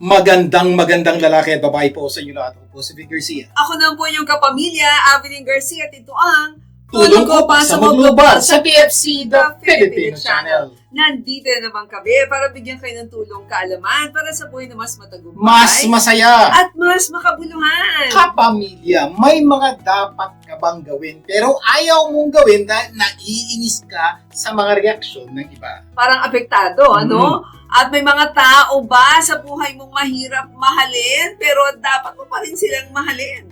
Magandang lalaki at babae po sa inyo lahat. Ako po si Vic Garcia. Ako na po yung kapamilya, Abilene Garcia, at ito ang Tulong ko pa sa Global sa PFC, the Filipino Channel. Nandito na naman kami para bigyan kayo ng tulong kaalaman para sa buhay na mas matagumpay. Mas masaya. At mas makabuluhan. Kapamilya, may mga dapat ka bang gawin pero ayaw mong gawin dahil naiinis ka sa mga reaksyon ng iba. Parang apektado, ano? At may mga tao ba sa buhay mong mahirap mahalin pero dapat mo pa rin silang mahalin?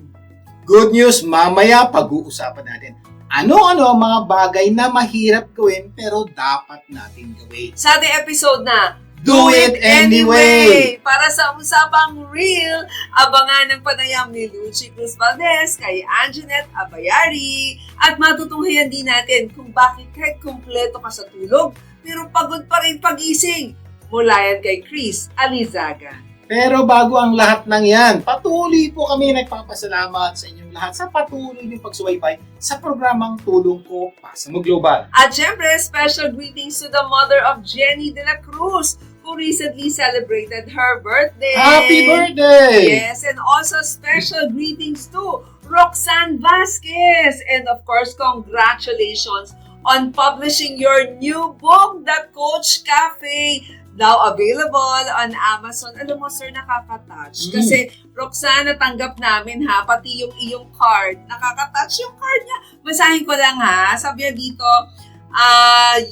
Good news, mamaya pag-uusapan natin. Ano-ano ang mga bagay na mahirap gawin pero dapat natin gawin. Sa ating episode na Do It Anyway! Para sa usapang real, abangan ng panayam ni Lucy Cruz Valdez kay Anjanette Abayari at matutunghayan din natin kung bakit kahit kumpleto ka sa tulog pero pagod pa rin pagising. Mula yan kay Chris Alizaga. Pero bago ang lahat ng yan, patuloy po kami nagpapasalamat sa inyong lahat sa patuloy niyong pagsubaybay sa programang Tulong Ko Pa sa Global. At syempre, special greetings to the mother of Jenny de la Cruz who recently celebrated her birthday. Happy birthday! Yes, and also special greetings to Roxanne Vasquez. And of course, congratulations on publishing your new book, The Coach Cafe. Now available on Amazon. Alam mo, sir, nakaka-touch. Kasi, Roxanne, natanggap namin ha, pati yung iyong card. Nakaka-touch yung card niya. Basahin ko lang ha. Sabi niya dito,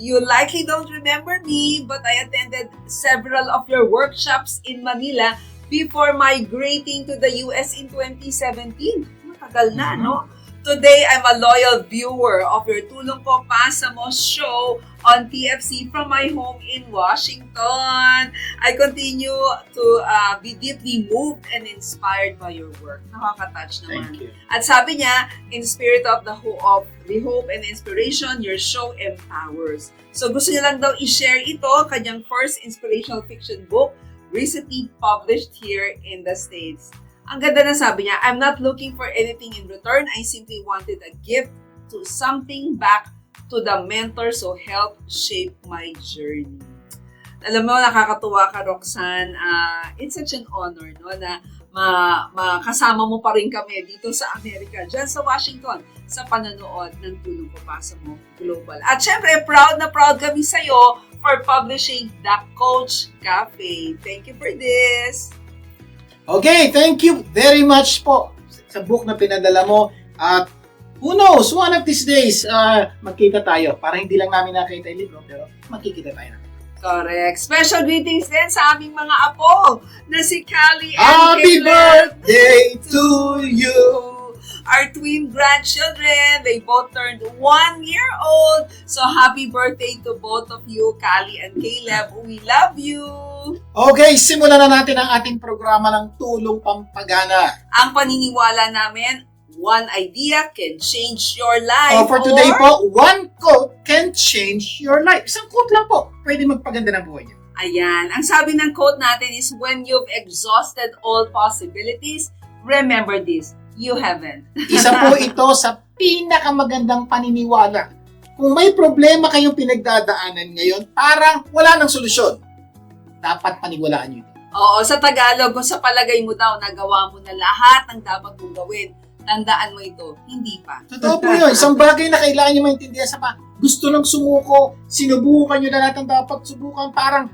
you likely don't remember me, but I attended several of your workshops in Manila before migrating to the US in 2017. Matagal na, no? Today, I'm a loyal viewer of your Tulong Ko Pa sa Mo show on TFC from my home in Washington. I continue to be deeply moved and inspired by your work. Nakaka-touch naman. Thank you. At sabi niya, in the spirit of the hope and inspiration, your show empowers. So gusto niya lang daw i-share ito, kanyang first inspirational fiction book, recently published here in the States. Ang ganda na sabi niya, I'm not looking for anything in return. I simply wanted a gift to something back to the mentors who helped shape my journey. Alam mo, nakakatuwa ka, Roxanne. It's such an honor, no, na makasama mo pa rin kami dito sa Amerika, dyan sa Washington, sa panonood ng Tulong Ko Pa sa Mo Global. At syempre, proud na proud kami sa'yo for publishing The Coach Cafe. Thank you for this. Okay, thank you very much po sa book na pinadala mo. At who knows, one of these days, magkita tayo. Para hindi lang namin nakita yung libro, pero magkikita tayo. Correct. Special greetings din sa aming mga apo na si Callie and Happy Caleb. birthday to you! Our twin grandchildren, they both turned 1 year old. So happy birthday to both of you, Callie and Caleb. We love you! Okay, simulan na natin ang ating programa ng Tulong Pampagana. Ang paniniwala namin, one idea can change your life. For today po, one quote can change your life. Isang quote lang po, pwede magpaganda ng buhay niyo. Ayan, ang sabi ng quote natin is, when you've exhausted all possibilities, remember this, you haven't. Isa po ito sa pinakamagandang paniniwala. Kung may problema kayong pinagdadaanan ngayon, parang wala nang solusyon. Dapat paniwalaan nyo ito. Oo, sa Tagalog, kung sa palagay mo daw, nagawa mo na lahat ng dapat mong gawin, tandaan mo ito, hindi pa. Totoo po yun. Isang bagay na kailangan nyo maintindihan sa gusto nang sumuko, sinubukan nyo na lahat ng dapat subukan, parang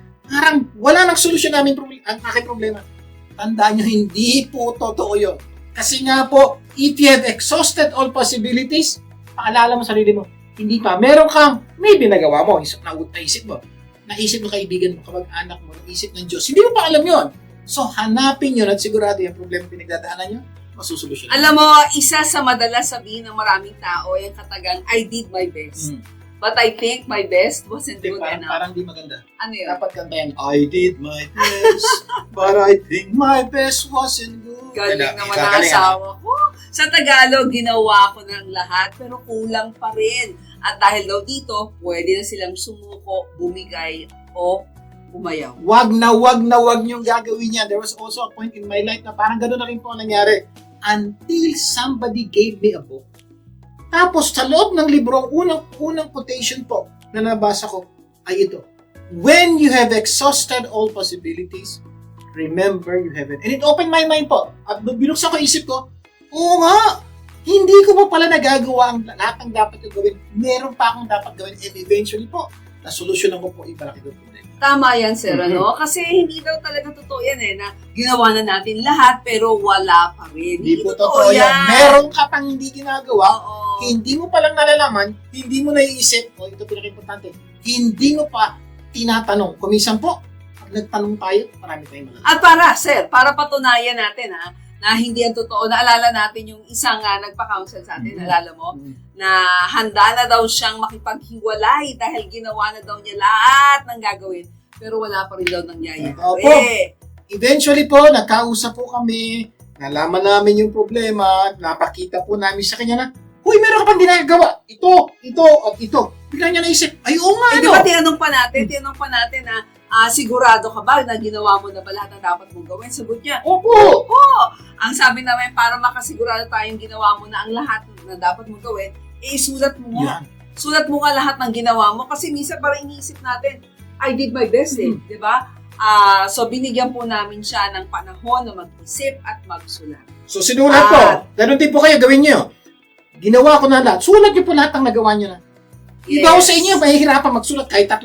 wala nang solusyon namin ang aking problema. Tandaan nyo, hindi po totoo yun. Kasi nga po, if you have exhausted all possibilities, paalala mo sarili mo, hindi pa. Meron kang, maybe nagawa mo, naisip mo kaibigan mo, kamag-anak mo, naisip ng Diyos. Hindi mo pa alam yon. So, hanapin yun at sigurado yung problema pinagdadaanan nyo, masusolusyon. Alam mo, isa sa madalas sabihin ng maraming tao ay ang katagang, I did my best. But I think my best wasn't good enough. Parang di maganda. Ano yun? Dapat kantayan, I did my best, but I think my best wasn't good. Galing naman ang asawa ko. Sa Tagalog, ginawa ko ng lahat, pero kulang pa rin. At dahil daw dito, pwede na silang sumuko, bumigay, o umayaw. Wag niyong gagawin yan. There was also a point in my life na parang gano'n na rin po ang nangyari. Until somebody gave me a book. Tapos sa loob ng libro, ang unang quotation po na nabasa ko ay ito. When you have exhausted all possibilities, remember you haven't. And it opened my mind po. At binuksan ko isip ko, oo nga, hindi ko pa pala nagagawa ang lahat ng dapat ko gawin. Meron pa akong dapat gawin. And eventually po, nasolusyonan ko po ibalaki doon. Tama yan, sir, ano? Kasi hindi daw talaga totoo yan na ginawa na natin lahat pero wala pa rin. Hindi po totoo yan. Meron ka pang hindi ginagawa, Oo. hindi mo palang nalalaman, hindi mo naiisip, ito pinaka-importante, hindi mo pa tinatanong. Kumisan po, pag nagtanong tayo, marami tayong mga. At para patunayan natin na hindi yan totoo, naalala natin yung isang nagpa-counsel sa atin, naalala mo, na handa na daw siyang makipaghiwalay dahil ginawa na daw niya lahat ng gagawin, pero wala pa rin daw nangyayari. Opo. Eventually po, nagkausap po kami, nalaman namin yung problema, napakita po namin sa kanya na, huy, meron ka pang ginagawa. Ito, at ito. Bigla niya naisip, ay, oo nga, Di ba tinanong pa natin na, sigurado ka ba na ginawa mo na ba lahat ng dapat mong gawin? Sagot niya, Opo. ang sabi namin, para makasigurado tayong ginawa mo na ang lahat na dapat mong gawin, sulat mo nga. Yan. Sulat mo nga lahat ng ginawa mo kasi minsan parang iniisip natin, I did my best di ba? So binigyan po namin siya ng panahon na mag-isip at magsulat. So, sinulat po. Ganun din po kayo, gawin niyo. Ginawa ko na lahat. Sulat niyo po lahat ng nagawa niyo na. Iba ko sa inyo, mahihirapan magsulat kahit 3.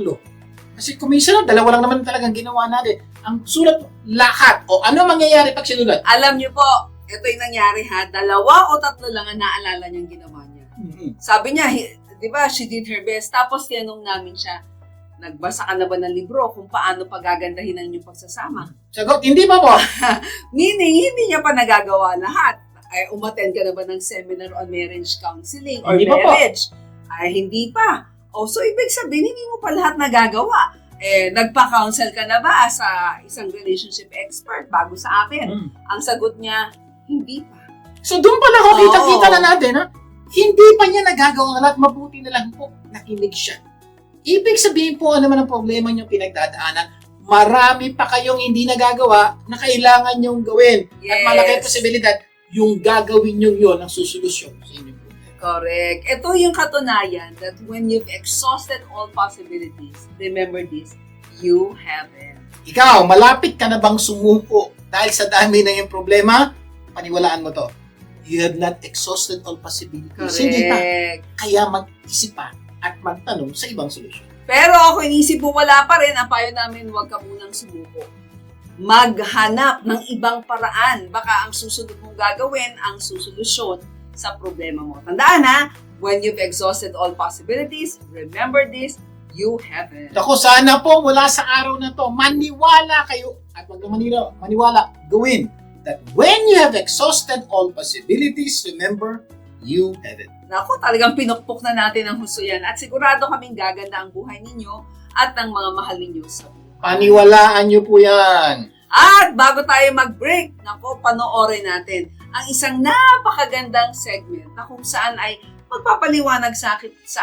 Kasi kung minsan, 2 lang naman talagang ginawa natin. Ang sulat, lahat. O ano mangyayari pag sinulat? Alam niyo po, ito yung nangyari 2 o 3 lang ang naalala niyang ginawa niya. Sabi niya, di ba, she did her best. Tapos tinanong namin siya, nagbasa ka na ba ng libro kung paano pagagandahin ang inyong pagsasama? Sagot, hindi pa po. Meaning, hindi niya pa nagagawa lahat. Ay, umattend ka na ba ng seminar on marriage counseling or Hindi pa po. marriage? Ay, hindi pa. So, ibig sabihin, hindi mo pa lahat nagagawa. Nagpa-counsel ka na ba sa isang relationship expert bago sa amin? Ang sagot niya, hindi pa. So, doon pala ko kita na natin, ha? Hindi pa niya nagagawa lahat. Mabuti na lang po, nakinig siya. Ibig sabihin po, ano man ang problema niyong pinagdadaanan, marami pa kayong hindi nagagawa na kailangan niyong gawin. At malaki ang posibilidad, yung gagawin niyo yun ang susolusyon sa inyong problema. Correct. Ito yung katunayan that when you've exhausted all possibilities, remember this, you haven't. Ikaw, malapit ka na bang sumuko dahil sa dami na yung problema? Paniwalaan mo to. You have not exhausted all possibilities. Correct. Hindi pa. Kaya mag-isip pa at magtanong sa ibang solusyon. Pero kung inisip mo wala pa rin, ang payo namin, huwag ka munang sumuko. Maghanap ng ibang paraan. Baka ang susunod mong gagawin ang susolusyon sa problema mo. Tandaan when you've exhausted all possibilities, remember this, you haven't. Ako, sana po mula sa araw na to, maniwala kayo at wag lang maniwala, gawin that when you have exhausted all possibilities, remember, you haven't. Naku, talagang pinukpok na natin ang husto yan at sigurado kaming gaganda ang buhay ninyo at ng mga mahal ninyo sa buhay. Paniwalaan nyo po yan. At bago tayo mag-break, naku, panoorin natin ang isang napakagandang segment na kung saan ay magpapaliwanag sa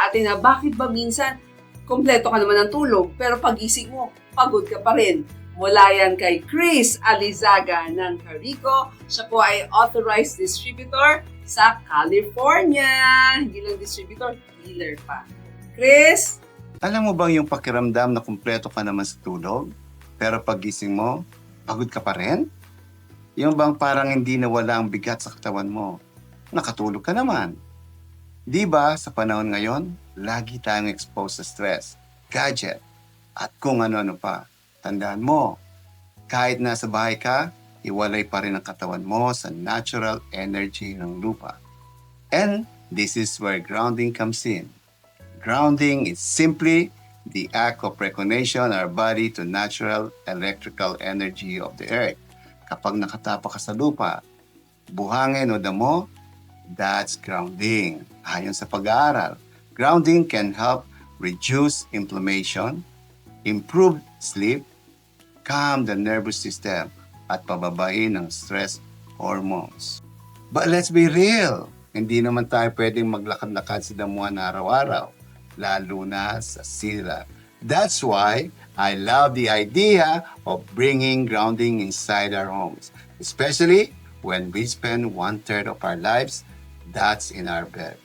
atin na bakit ba minsan kompleto ka naman ng tulog pero pagising mo, pagod ka pa rin. Mula yan kay Chris Alizaga ng Carico. Siya po ay authorized distributor sa California. Hindi lang distributor, dealer pa. Chris? Alam mo bang yung pakiramdam na kumpleto ka naman sa tulog, pero pagising mo, pagod ka pa rin? Yung bang parang hindi nawala ang bigat sa katawan mo, nakatulog ka naman. Di ba sa panahon ngayon, lagi tayong exposed sa stress, gadget, at kung ano-ano pa. Tandaan mo, kahit nasa bahay ka, iwalay pa rin ang katawan mo sa natural energy ng lupa. And this is where grounding comes in. Grounding is simply the act of recognition our body to natural electrical energy of the earth. Kapag nakatapa ka sa lupa, buhangin o damo, that's grounding. Ayon sa pag-aaral, grounding can help reduce inflammation, improve sleep, calm the nervous system, at pababain ang stress hormones. But let's be real, hindi naman tayo pwedeng maglakad-lakad sa damuhan araw-araw, lalo na sa sila. That's why I love the idea of bringing grounding inside our homes, especially when we spend 1/3 of our lives that's in our bed.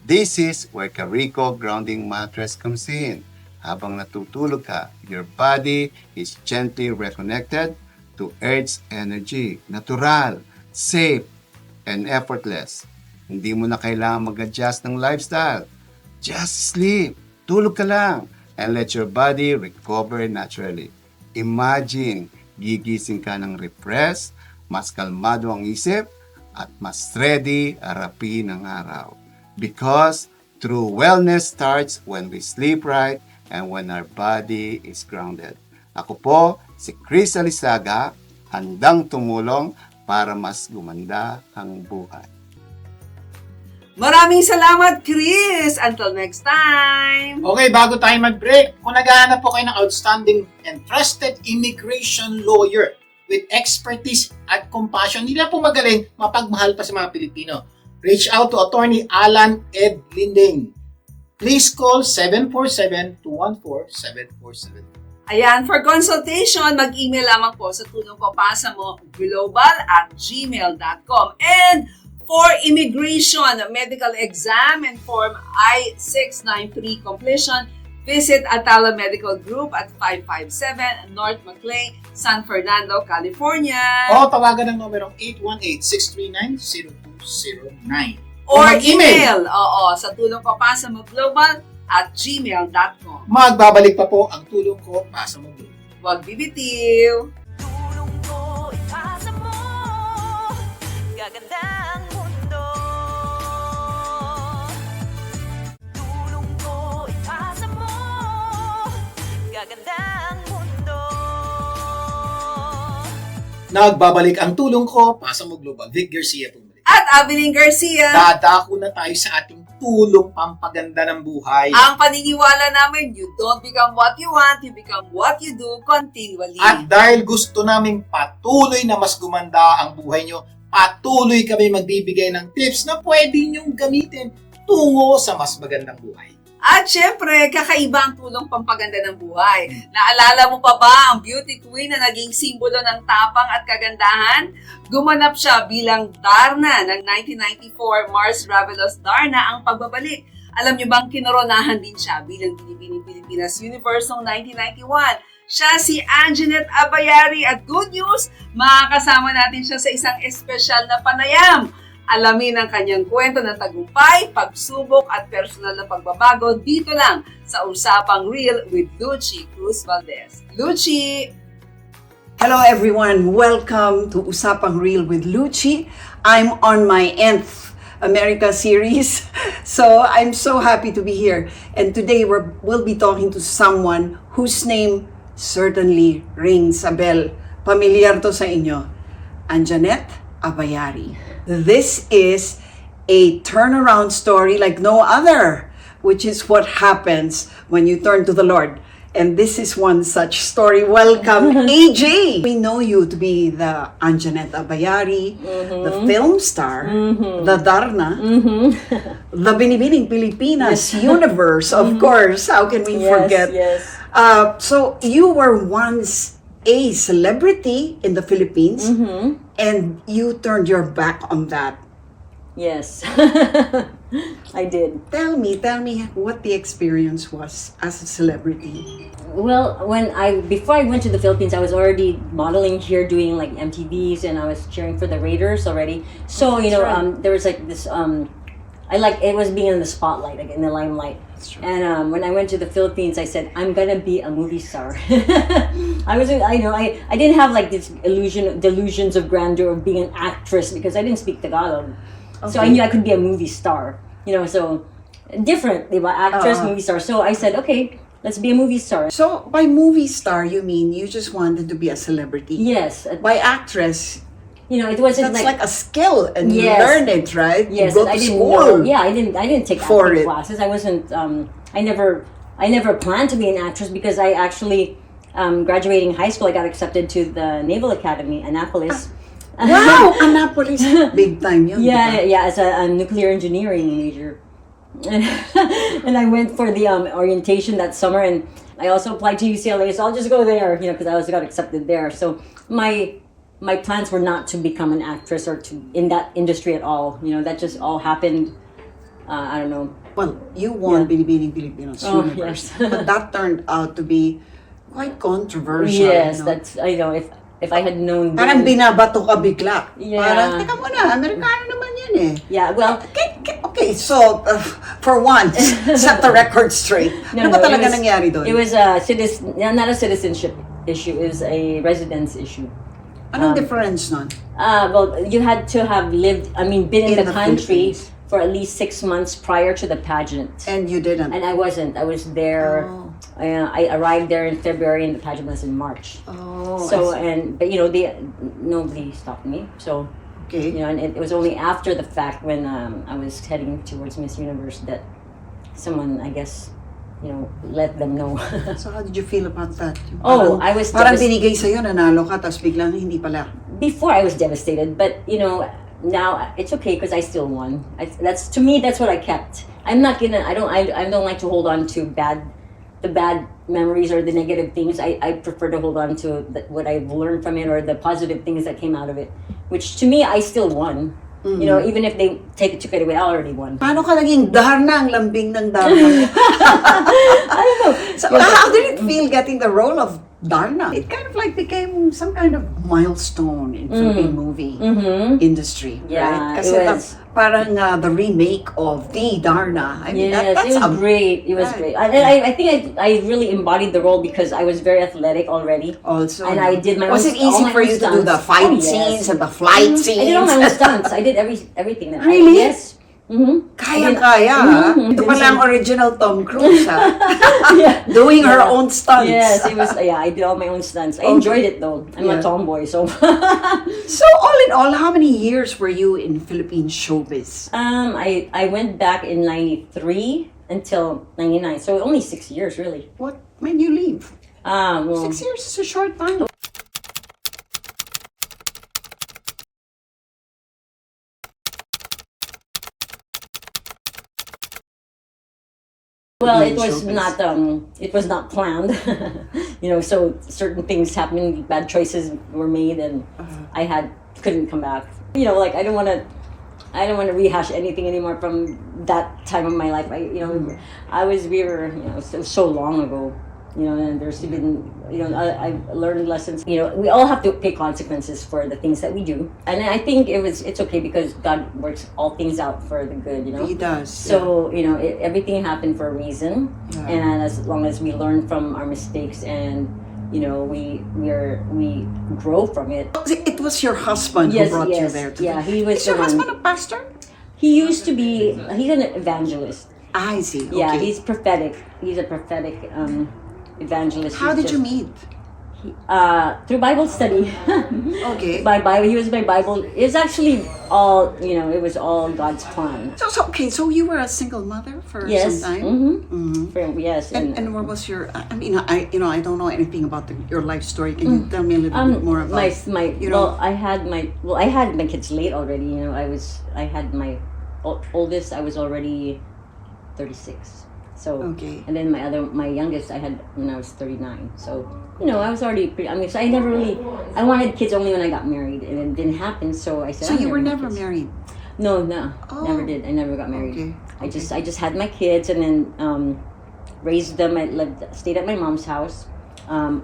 This is where Carico Grounding Mattress comes in. Habang natutulog ka, your body is gently reconnected to Earth's energy. Natural, safe, and effortless. Hindi mo na kailangan mag-adjust ng lifestyle. Just sleep. Tulog ka lang. And let your body recover naturally. Imagine, gigising ka ng refresh, mas kalmado ang isip, at mas ready harapin ang araw. Because true wellness starts when we sleep right and when our body is grounded. Ako po, si Chris Alisaga, handang tumulong para mas gumanda ang buhay. Maraming salamat, Chris! Until next time! Okay, bago tayo mag-break, kung naghahanap po kayo ng outstanding and trusted immigration lawyer with expertise at compassion, hindi lang po magaling, mapagmahal pa sa mga Pilipino. Reach out to Attorney Alan Ed Linding. Please call 747-214-7474. Ayan, for consultation, mag-email lamang po sa tulong ko pasa mo global@gmail.com. And for immigration, medical exam and form I-693 completion, visit Atala Medical Group at 557 North Maclay, San Fernando, California. O tawagan ng numerong 818-639-0209. Or email, sa tulong ko pasa mo global@gmail.com. Magbabalik pa po ang tulong ko pasa mo. Huwag bibitiw! Tulong ko, ipasa mo, gaganda ang mundo. Tulong ko, ipasa mo, gaganda ang mundo. Nagbabalik ang tulong ko pasa mo global. Vic Garcia po. At Abilene Garcia. Dadako na tayo sa ating tulong pampaganda ng buhay. Ang paniniwala namin, you don't become what you want, you become what you do continually. At dahil gusto namin patuloy na mas gumanda ang buhay nyo, patuloy kami magbibigay ng tips na pwede nyong gamitin tungo sa mas magandang buhay. At syempre, kakaiba ang tulong pampaganda ng buhay. Naalala mo pa ba ang beauty queen na naging simbolo ng tapang at kagandahan? Gumanap siya bilang Darna ng 1994 Mars Ravelos Darna ang pagbabalik. Alam niyo bang kinoronahan din siya bilang Binibining Pilipinas Universe noong 1991? Siya si Anjanette Abayari at good news, makakasama natin siya sa isang espesyal na panayam. Alamin ang kanyang kwento ng tagumpay, pagsubok at personal na pagbabago dito lang sa Usapang Real with Luchi Cruz Valdez. Luchi! Hello everyone, welcome to Usapang Real with Luchi. I'm on my nth America series, so I'm so happy to be here. And today we'll be talking to someone whose name certainly rings a bell. Pamilyar to sa inyo, Anjanette Abayari. This is a turnaround story like no other, which is what happens when you turn to the Lord. And this is one such story. Welcome, AJ! We know you to be the Anjanette Abayari, the film star, the Darna, the Binibining Pilipinas universe, of course. How can we forget? Yes. So you were once a celebrity in the Philippines, and you turned your back on that. Yes. I did. Tell me what the experience was as a celebrity. Well, before I went to the Philippines, I was already modeling here, doing like MTVs, and I was cheering for the Raiders already. So there was like this. It was being in the spotlight, like in the limelight. And when I went to the Philippines, I said I'm gonna be a movie star. I didn't have like this delusions of grandeur of being an actress because I didn't speak Tagalog. So I knew I could be a movie star. So different, diba? Actress, movie star. So I said, okay, let's be a movie star. So by movie star, you mean you just wanted to be a celebrity? Yes. By actress, It wasn't that's like a skill, and you Yes. learn it, right? Yes, you go I to didn't school. know. Yeah, I didn't take for acting it. classes. I wasn't. I never planned to be an actress because I actually, graduating high school, I got accepted to the Naval Academy, Annapolis. Wow, Annapolis, big time yun. Yeah, diba? yeah, as a nuclear engineering major, and I went for the orientation that summer, and I also applied to UCLA. So I'll just go there, because I also got accepted there. So my plans were not to become an actress or to in that industry at all. That just all happened. I don't know. Well, you won Binibining Pilipinas Universe, yes. but that turned out to be quite controversial. Yes, you know? that's if I had known Parang then- binabato ka bigla. Yeah. Parang, teka muna, Amerikano naman yan eh. Yeah, well, Okay, so, for once, set the record straight. ano ba it talaga was- nangyari doon? It was a not a citizenship issue. It was a residence issue. Anong difference nun? Well, you had to have lived, been in, In the the country Philippines. for at least 6 months prior to the pageant. And you didn't? And I wasn't. I was there. Oh. I arrived there in February, and the pageant was in March. Oh, So, I see. but nobody stopped me. So, Okay. and it was only after the fact when I was heading towards Miss Universe that someone, I guess, let them know. So how did you feel about that? Oh, I was Parang devas- binigay sa'yo, nanalo ka, tapos biglang hindi pala. Before I was devastated, but now it's okay because I still won. To me, that's what I kept. I'm not gonna. I don't like to hold on to the bad memories or the negative things. I prefer to hold on to what I've learned from it or the positive things that came out of it. Which to me, I still won. Even if they took it away, I already won. Paano ka naging Darna, ang lambing ng Darna? I don't know. So how did it feel getting the role of Darna? It kind of like became some kind of milestone in Philippine movie industry, Yeah, right? it Kasi was. parang the remake of the Darna. I mean, Yes, that's it was great. It was Right. great. I think I really embodied the role because I was very athletic already. Also, And I did my was own- it easy all my for own you to do the stunts. fight Oh, yes. scenes and the flight scenes? I did all my own stunts. I did everything. Really? Yes. Mm-hmm. Kaya-kaya, ha? Mhm. Ito pala ang original Tom Cruise, ha? Yeah. Doing her Yeah. own stunts. Yes, it was. Yeah, I did all my own stunts. I enjoyed it though. I'm Yeah. a tomboy, so. So, all in all, how many years were you in Philippine showbiz? I went back in '93 until '99, so only 6 years really. What made you leave? Well, 6 years is a short time. Well, in it was showbiz? it was not planned. So certain things happened, bad choices were made, and I couldn't come back. Like I don't want to rehash anything anymore from that time of my life. We were, it was so long ago. And there's been, I learned lessons. We all have to pay consequences for the things that we do, and I think it's okay because God works all things out for the good. He does. So everything happened for a reason, Yeah. and as long as we learn from our mistakes and we grow from it. It was your husband Yes, who brought you yes, there. yeah, he was Is your the one. husband a pastor? He used to be. He's an evangelist. I see. Okay. Yeah, he's prophetic. He's a prophetic evangelist. How He's did you just- meet? Through Bible study. Okay. By Bible, he was my Bible. It's actually all it was all God's plan. So you were a single mother for Yes. some time? Mm-hmm. Yes. And where was your? I mean, I don't know anything about your life story. Can you tell me a little bit more about? my you know- I had my kids late already. I had my oldest. I was already 36. So Okay. and then my youngest I had when I was 39. So I was already pretty. So I never really. I wanted kids only when I got married, and it didn't happen. So I said. So I'm you were gonna have never kids. married. No, Oh. never did. I never got married. Okay. I just had my kids and then raised them. Stayed at my mom's house,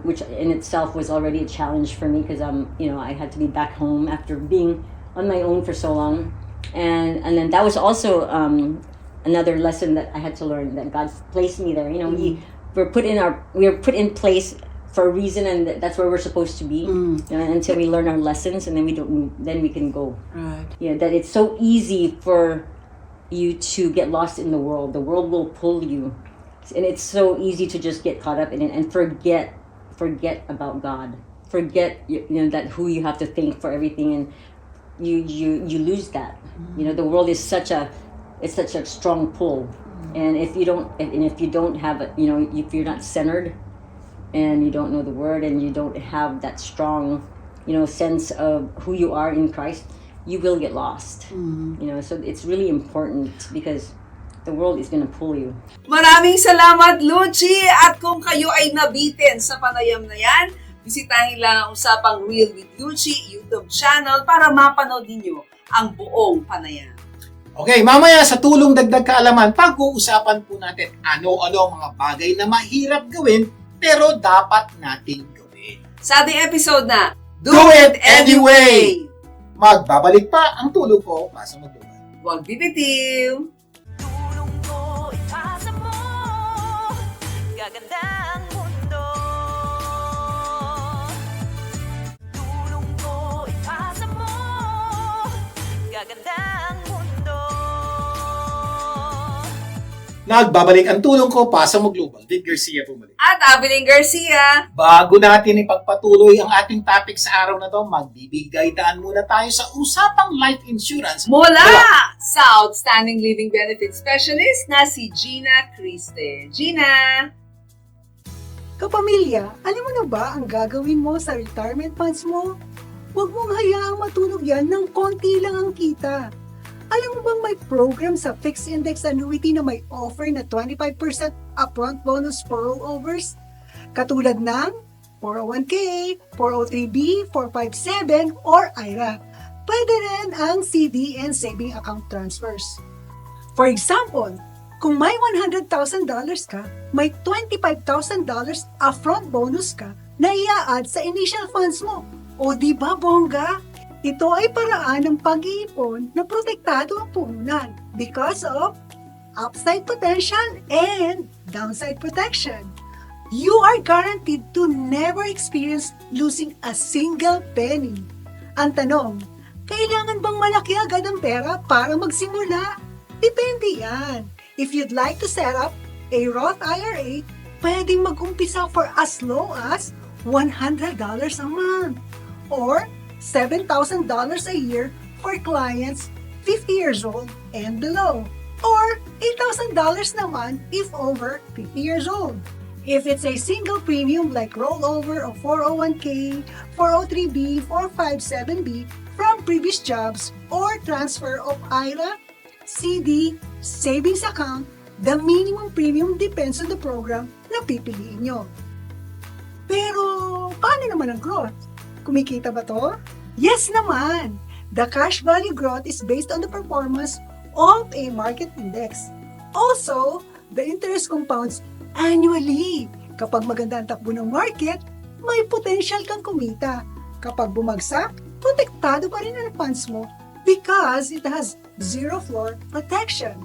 which in itself was already a challenge for me because I had to be back home after being on my own for so long, and then that was also another lesson that I had to learn, that God placed me there. We were put in place for a reason, and that's where we're supposed to be. Until we learn our lessons, and then we can go. Right. That it's so easy for you to get lost in the world. The world will pull you, and it's so easy to just get caught up in it and forget about God. Forget that who you have to thank for everything, and you lose that. The world is such a strong pull, and if you don't have it, if you're not centered, and you don't know the word, and you don't have that strong sense of who you are in Christ, you will get lost. So it's really important because the world is gonna pull you. Maraming salamat, Luchi! At kung kayo ay nabitin sa panayam na yan, bisitahin lang ang Usapang Real with Luchi YouTube channel para mapanood ninyo ang buong panayam. Okay, mamaya sa tulong dagdag kaalaman, pag-uusapan po natin ano-ano ang mga bagay na mahirap gawin pero dapat nating gawin. Sa ating episode na Do it anyway! Magbabalik pa ang tulog ko pasa magluban. Huwag bibitiw! Tulong ko ipasa mo, gaganda ang mundo. Tulong ko ipasa mo, gaganda ang mundo. Nagbabalik ang tulong ko pasa magluban. Vic Garcia bumalik. At Abilene Garcia, Bago natin ipagpatuloy ang ating topic sa araw na to, magbibigay daan muna tayo sa usapang life insurance. mula sa Outstanding Living Benefit Specialist na si Gina Criste. Gina! Kapamilya, alam mo na ba ang gagawin mo sa retirement funds mo? Huwag mong hayaang matulog yan ng konti lang ang kita. Alam mo bang may program sa fixed index annuity na may offer na 25% upfront bonus for rollovers? Katulad ng 401k, 403b, 457, or IRA. Pwede rin ang CD and saving account transfers. For example, kung may $100,000 ka, may $25,000 upfront bonus ka na i-add sa initial funds mo. O di ba bongga? Ito ay paraan ng pag-iipon na protektado ang puhunan because of upside potential and downside protection. You are guaranteed to never experience losing a single penny. Ang tanong, kailangan bang malaki agad ang pera para magsimula? Depende yan. If you'd like to set up a Roth IRA, pwedeng mag-umpisa for as low as $100 a month or $7,000 a year for clients 50 years old and below, or $8,000 naman if over 50 years old. If it's a single premium like rollover of 401k, 403b, 457b from previous jobs, or transfer of IRA, CD, savings account, the minimum premium depends on the program na pipiliin nyo. Pero, paano naman ang growth? Kumikita ba to? Yes naman! The cash value growth is based on the performance of a market index. Also, the interest compounds annually. Kapag maganda ang takbo ng market, may potential kang kumita. Kapag bumagsak, protektado pa rin ang funds mo because it has zero floor protection.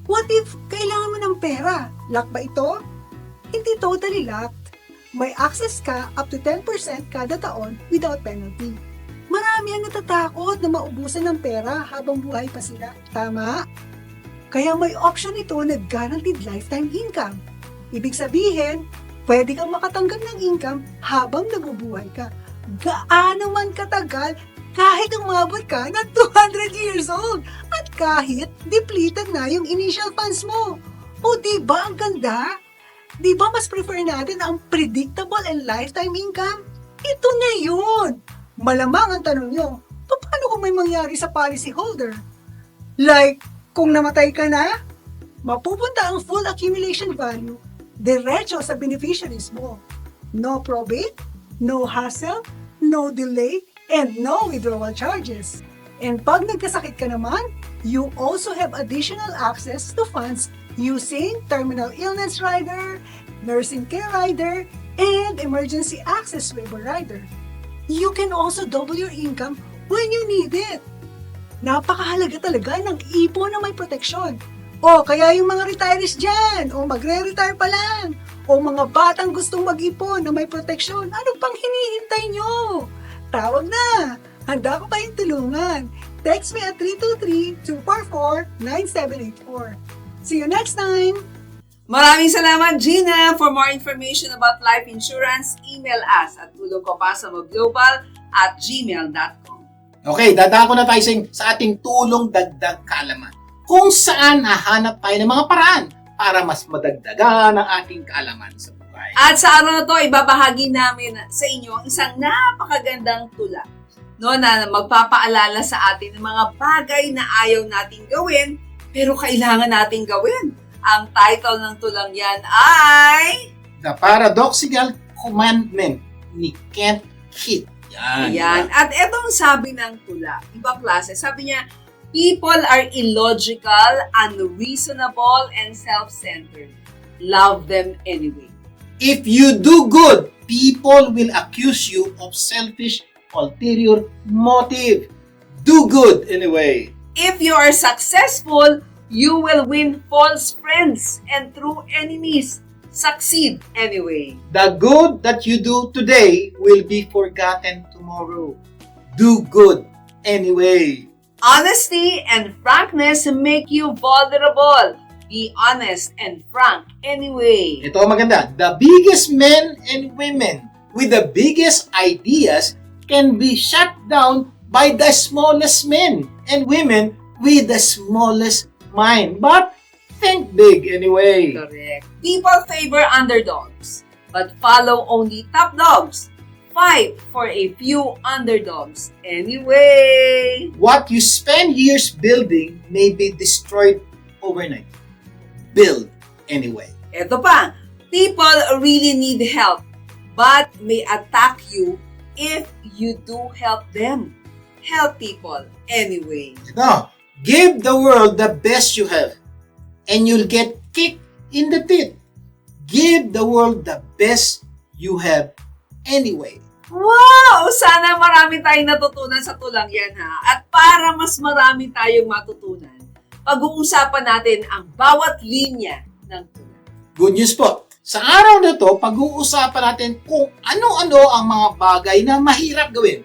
What if kailangan mo ng pera? Lock ba ito? Hindi totally locked. May access ka up to 10% kada taon without penalty. Marami ang natatakot na maubusan ng pera habang buhay pa sila. Tama? Kaya may option ito na guaranteed lifetime income. Ibig sabihin, pwede kang makatanggap ng income habang nabubuhay ka. Gaano man katagal, kahit umabot ka ng 200 years old at kahit depleted na yung initial funds mo. O diba ang ganda? Di ba mas prefer natin ang predictable and lifetime income? Ito na yun! Malamang ang tanong nyo, paano kung may mangyari sa policy holder? Like, kung namatay ka na, mapupunta ang full accumulation value diretso sa beneficiaries mo. No probate, no hassle, no delay, and no withdrawal charges. And pag nagkasakit ka naman, you also have additional access to funds using terminal illness rider, nursing care rider, and emergency access waiver rider. You can also double your income when you need it. Napakahalaga talaga ng ipon na may proteksyon. O kaya yung mga retirees dyan, o magre-retire pa lang, o mga batang gustong mag-ipon na may proteksyon, ano pang hinihintay nyo? Tawag na! Handa ko kayong tulungan. Text me at 323-244-9784. See you next time! Maraming salamat, Gina! For more information about life insurance, email us at tulongkopasamoglobal@gmail.com. Okay, dadako na tayo sa ating tulong dagdag kaalaman. Kung saan hahanap tayo ng mga paraan para mas madagdagan ang ating kaalaman sa buhay. At sa araw na to, ibabahagi namin sa inyo ang isang napakagandang tula, no, na magpapaalala sa atin ng mga bagay na ayaw nating gawin, pero kailangan nating gawin. Ang title ng tulang yan ay The Paradoxical Commandment ni Kent Heath. Yan. Ayan. At etong sabi ng tula, ibang klase, sabi niya, people are illogical, unreasonable, and self-centered. Love them anyway. If you do good, people will accuse you of selfish ulterior motive. Do good anyway. If you are successful, you will win false friends and true enemies. Succeed anyway. The good that you do today will be forgotten tomorrow. Do good anyway. Honesty and frankness make you vulnerable. Be honest and frank anyway. Ito ang maganda. The biggest men and women with the biggest ideas can be shut down by the smallest men and women with the smallest mind. But think big anyway. Correct. People favor underdogs, but follow only top dogs. Fight for a few underdogs anyway. What you spend years building may be destroyed overnight. Build anyway. Ito pa, people really need help, but may attack you if you do help them. Help people anyway. Ito, give the world the best you have and you'll get kicked in the teeth. Give the world the best you have anyway. Wow! Sana marami tayong natutunan sa tulang yan ha. At para mas marami tayong matutunan, pag-uusapan natin ang bawat linya ng tulang. Good news po. Sa araw na to, pag-uusapan natin kung ano-ano ang mga bagay na mahirap gawin.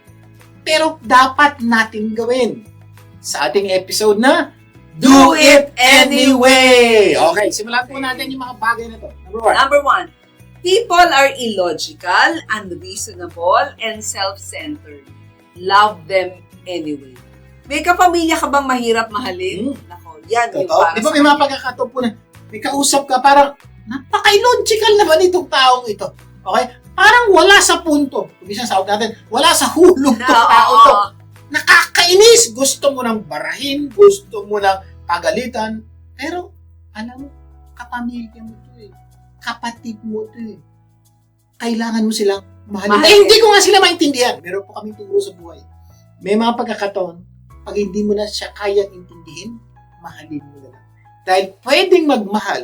Pero dapat natin gawin. Sa ating episode na Do It Anyway! Okay, simulan po natin yung mga bagay na to. Number one, people are illogical, unreasonable, and self-centered. Love them anyway. May kapamilya ka bang mahirap mahalin? Nako, yan yung Totoo. para Di ba sa may mga pagkakataon po na may kausap ka, parang napaka-illogical naman itong taong ito. Okay? Parang wala sa punto. Kung isang sahod natin, wala sa hulog itong tao to. Nakakainis! Gusto mo nang barahin, gusto mo nang pagalitan. Pero, alam mo, kapamilya mo to eh. Kapatid mo to eh. Kailangan mo silang mahalin. Eh, hindi ko nga sila maintindihan. Meron po kaming turo sa buhay. May mga pagkakataon, pag hindi mo na siya kayang intindihin, mahalin mo na lang. Dahil pwedeng magmahal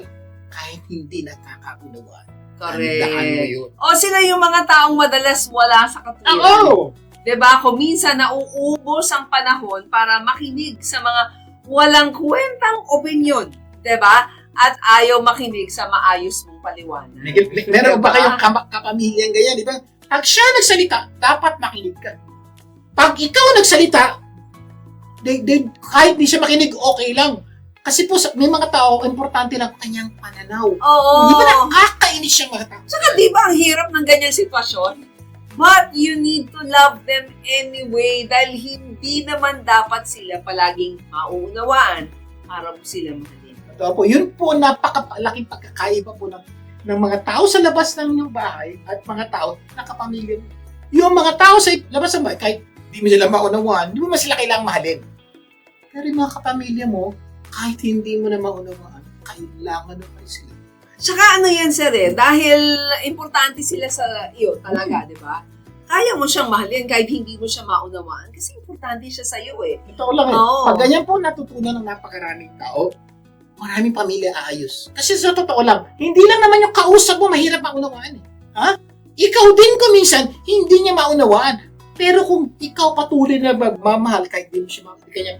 kahit hindi nakakaunawaan. Tandaan mo yun. O sila yung mga taong madalas wala sa katuwiran. Oo! Diba? Kung minsan nauubos ang panahon para makinig sa mga walang kwentang opinyon. Diba? At ayaw makinig sa maayos mong paliwanag. Meron ba kayong kapamilyang ganyan, di ba? Pag siya nagsalita, dapat makinig ka. Pag ikaw nagsalita, kahit di siya makinig, okay lang. Kasi po, may mga tao, importante lang kanyang pananaw. Oo. Hindi ba nakakainis siyang mga tao? Saka di ba ang hirap ng ganyang sitwasyon? But you need to love them anyway dahil hindi naman dapat sila palaging mauunawaan para mo sila mahalin. Ito po, yun po napakalaking pagkakaiba po ng mga tao sa labas ng inyong bahay at mga tao na kapamilya mo. Yung mga tao sa labas ng bahay, kahit di mo sila maunawaan, di mo man sila kailangang mahalin. Pero yung mga kapamilya mo, kahit hindi mo na maunawaan, kailangan mo pa sila. Tsaka ano yan, sir dahil importante sila sa iyo talaga, di ba? Kaya mo siyang mahalin kahit hindi mo siya maunawaan kasi importante siya sa iyo Totoo lang Oo. Pag ganyan po natutunan ng napakaraming tao, maraming pamilya aayos. Kasi sa totoo lang, hindi lang naman yung kausap mo mahirap maunawaan Ha? Ikaw din ko minsan, hindi niya maunawaan. Pero kung ikaw patuloy na magmamahal kahit hindi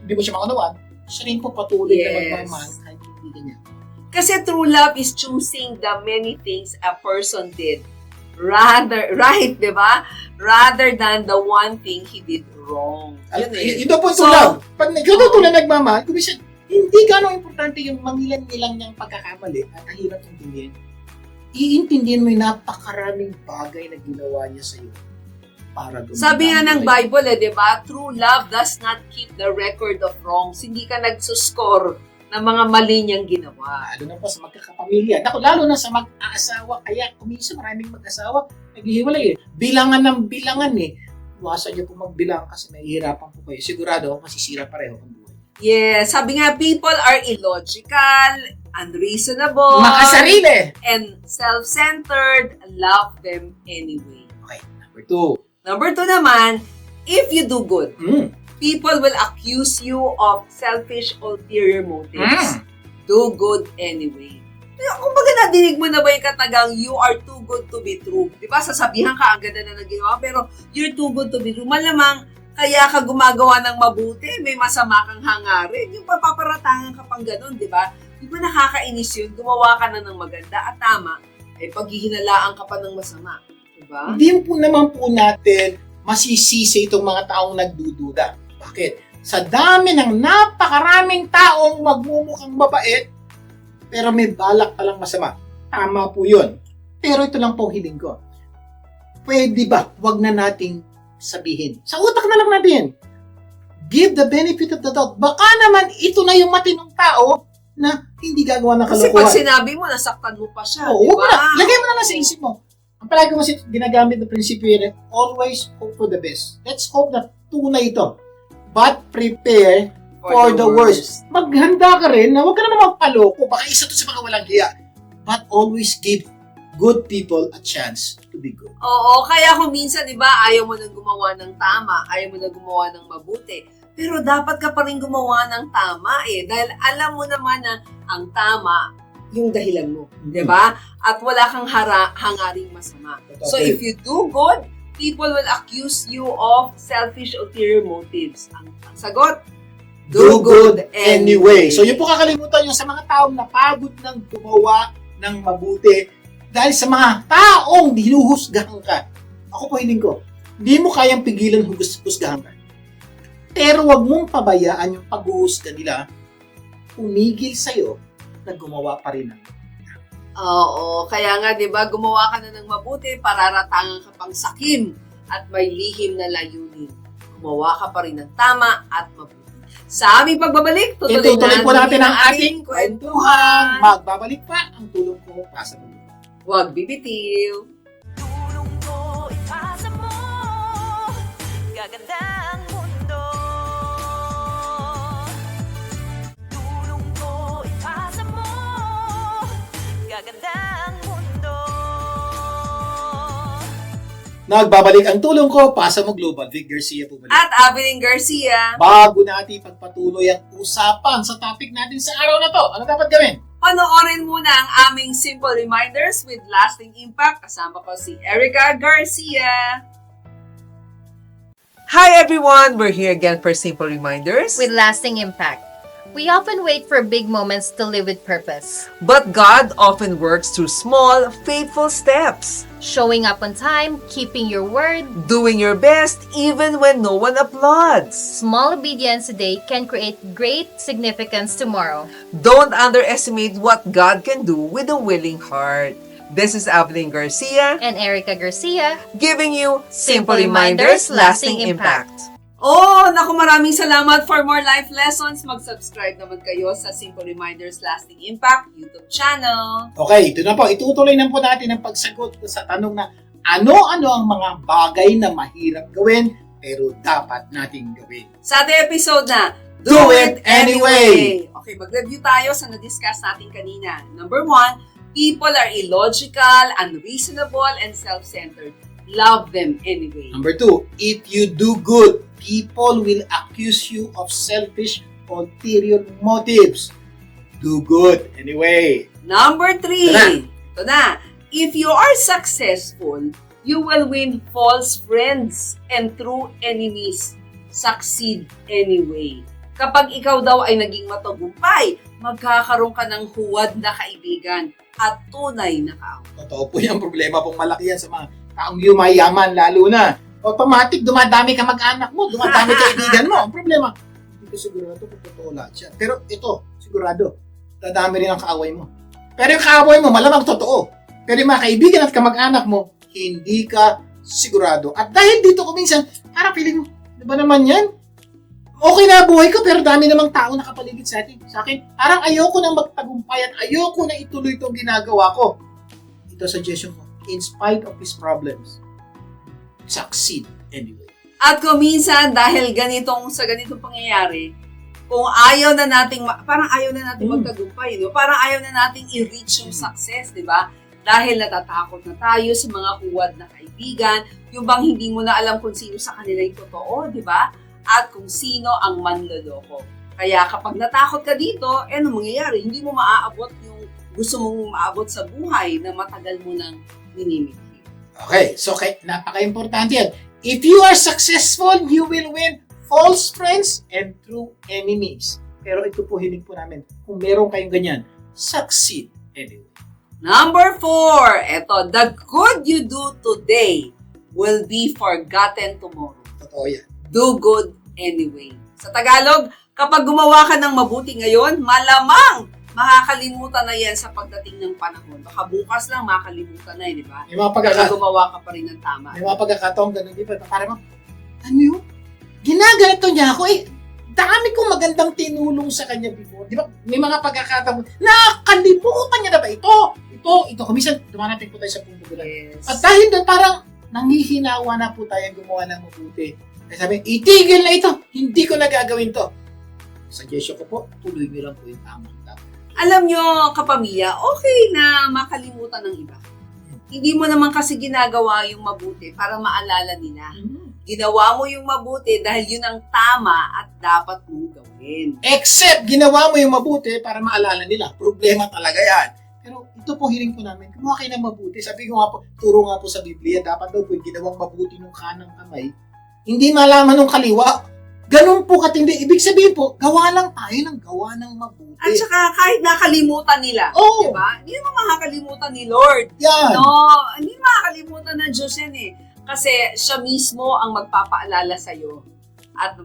mo siya maunawaan, siya rin po patuloy na magmamahal kahit hindi niya. Kasi true love is choosing the many things a person did. Right, di ba? Rather than the one thing he did wrong. Ito po ito lang. Pag nagtutunan nagmamahal, kumisyon, hindi gano'ng importante yung mangilan-ilang niyang pagkakamali at ang hirap intindihin. Iintindihin mo yung napakaraming bagay na ginawa niya sa iyo. Para Sabi nga ng Bible, di ba? True love does not keep the record of wrongs. Hindi ka nagsuscore ng mga mali niyang ginawa. Lalo na po sa magkakapamilya. Lalo na sa mag-aasawa. Kaya kuminsan maraming mag-asawa naghihiwalay Bilangan ng bilangan Iwasan niyo po magbilang kasi mahihirapan po kayo. Sigurado masisira pareho ang buhay. Yes, sabi nga, people are illogical, unreasonable, Makasarili! and self-centered. Love them anyway. Okay, number 2. Number 2 naman, if you do good, people will accuse you of selfish ulterior motives. Do good anyway. Kumbaga nadinig mo na ba yung katagang you are too good to be true? Di ba? Sasabihan ka, ang ganda na naginawa, pero you're too good to be true. Malamang, kaya ka gumagawa ng mabuti, may masama kang hangarin. Yung papaparatangan ka pang ganun, di ba? Di ba nakakainis yun? Gumawa ka na ng maganda at tama, paghihinalaan ka pa ng masama. Di ba? Hindi po naman po natin masisisi itong mga taong nagdududa. Bakit? Sa dami ng napakaraming taong magmumukhang mabait, pero may balak palang masama. Tama po yun. Pero ito lang po ang hiling ko. Pwede ba, wag na nating sabihin. Sa utak na lang natin. Give the benefit of the doubt. Baka naman ito na yung matinong tao na hindi gagawa ng Kasi kalokohan. pag sinabi mo, nasaktan mo pa siya. Oo, di wag mo ba? na. Lagay mo na lang sa isip mo. Ang palagi mo ginagamit na prinsipyo yun, always hope for the best. Let's hope na tunay ito. But prepare for the worst. Maghanda ka rin na huwag ka na naman paloko. Baka isa to sa mga walang hiya. But always give good people a chance to be good. Oo, kaya kung minsan, di ba, ayaw mo nang gumawa ng tama, ayaw mo nang gumawa ng mabuti. Pero dapat ka pa rin gumawa ng tama dahil alam mo naman na ang tama, yung dahilan mo. Di ba? At wala kang hangaring masama. So if you do good, people will accuse you of selfish ulterior motives. Ang sagot, Do good anyway. So yun po kakalimutan nyo sa mga taong napagod ng gumawa ng mabuti dahil sa mga taong hinuhusgahan ka. Ako po hiling ko, hindi mo kayang pigilan husgahan ka. Pero wag mong pabayaan yung paghuhusga nila umigil sa'yo na gumawa pa rin ng Oo, kaya nga 'di ba, gumawa ka na ng mabuti, pararatangan ka pang sakim at may lihim na layunin. Gumawa ka pa rin ng tama at mabuti. Sa aming pagbabalik, tutuloy po natin ang ating kwentuhan. Magbabalik pa ang tulong ko para sa mundo. Huwag bibitiw. Tulong ko ipasa mo, gaganda ang mundo. Tulong ko ipasa mo, gaganda ang mundo. Nagbabalik ang tulong ko, pasa mo global. Vic Garcia po balik. At Avelyn Garcia, Bago natin pagpatuloy ang usapan sa topic natin sa araw na to, ano dapat gawin? panoorin muna ang aming Simple Reminders with Lasting Impact. Kasama ko si Erica Garcia. Hi everyone! We're here again for Simple Reminders. With lasting impact. We often wait for big moments to live with purpose. But God often works through small, faithful steps. Showing up on time, keeping your word. Doing your best even when no one applauds. Small obedience today can create great significance tomorrow. Don't underestimate what God can do with a willing heart. This is Avelyn Garcia And Erica Garcia, giving you Simple Reminders, Lasting Impact. Oh, naku, maraming salamat for more life lessons. Mag-subscribe naman kayo sa Simple Reminders Lasting Impact YouTube channel. Okay, ito na po. Itutuloy na po natin ang pagsagot sa tanong na ano-ano ang mga bagay na mahirap gawin pero dapat nating gawin. Sa ating episode na, Do It Anyway! Okay, mag-review tayo sa na-discuss natin kanina. Number 1, people are illogical, unreasonable, and self-centered. Love them anyway. Number 2, if you do good, people will accuse you of selfish, ulterior motives. Do good anyway. Number 3, Ito na. ito na. If you are successful, you will win false friends and true enemies succeed anyway. Kapag ikaw daw ay naging matagumpay, magkakaroon ka ng huwad na kaibigan at tunay na kaaway. Totoo po yung problema pong malaki yan sa mga taong yumayaman, lalo na. Automatic, dumadami ka mag-anak mo, dumadami kaibigan mo. Ang problema, hindi ko sigurado kung totoo lahat siya. Pero ito, sigurado, dadami rin ang kaaway mo. Pero yung kaaway mo, malamang totoo. Pero yung mga kaibigan at kamag-anak mo, hindi ka sigurado. At dahil dito ko minsan, parang feeling mo, di ba naman yan? Okay na buhay ko, pero dami namang tao nakapaligid sa akin. Parang ayoko nang magtagumpay at ayoko na ituloy itong ginagawa ko. Ito suggestion ko. In spite of his problems, succeed anyway. At kung minsan, dahil sa ganitong pangyayari, kung ayaw na nating, parang ayaw na nating magtagumpay, no? Parang ayaw na nating i-reach yung success, di ba? Dahil natatakot na tayo sa mga huwad na kaibigan, yung bang hindi mo na alam kung sino sa kanila yung totoo, di ba? At kung sino ang manloloko. Kaya kapag natakot ka dito, ano mangyayari? Hindi mo maaabot yung gusto mong maabot sa buhay na matagal mo nang minimithi. Okay, so napaka-importante yan. If you are successful, you will win false friends and true enemies. Pero ito po hiling po namin, kung meron kayong ganyan, succeed anyway. Number 4, eto, the good you do today will be forgotten tomorrow. Totoo yan. Do good anyway. Sa Tagalog, kapag gumawa ka ng mabuti ngayon, malamang makakalimutan na yan sa pagdating ng panahon. Baka bukas lang makakalimutan na di ba? May mga Pagka pagkakataon, gumawa ka pa rin ng tama. may mga pagkakataon ganun, di ba? Parang, ano yun? Ginaganito niya ako dami kong magandang tinulong sa kanya before. Di ba? May mga pagkakataon, nakalimutan niya na ba ito? Ito. Kumisan, dumarating po tayo sa punto doon. Yes. At dahil doon, parang nanghihinawa na po tayo gumawa ng mabuti. Kaya sabi, itigil na ito. Hindi ko na gagawin to. Suggestion ko po, tuloy niyo lang po yung tamang. Alam nyo, kapamilya, okay na makalimutan ng iba. Hindi mo naman kasi ginagawa yung mabuti para maalala nila. Ginawa mo yung mabuti dahil yun ang tama at dapat mong gawin. Except, ginawa mo yung mabuti para maalala nila. Problema talaga yan. Pero ito po hiling po namin, gumawa kayo ng mabuti. Sabi ko nga po, turo nga po sa Biblia, dapat daw po yung ginawang mabuti ng kanang kamay, hindi malaman ng kaliwa. Ganun po katindi. Ibig sabihin po, gawa lang tayo ng gawa ng mabuti. At saka kahit nakalimutan nila, Oo. diba? Hindi naman makakalimutan ni Lord. Yan. No, hindi makakalimutan ng Diyos yan eh. Kasi siya mismo ang magpapaalala sa'yo at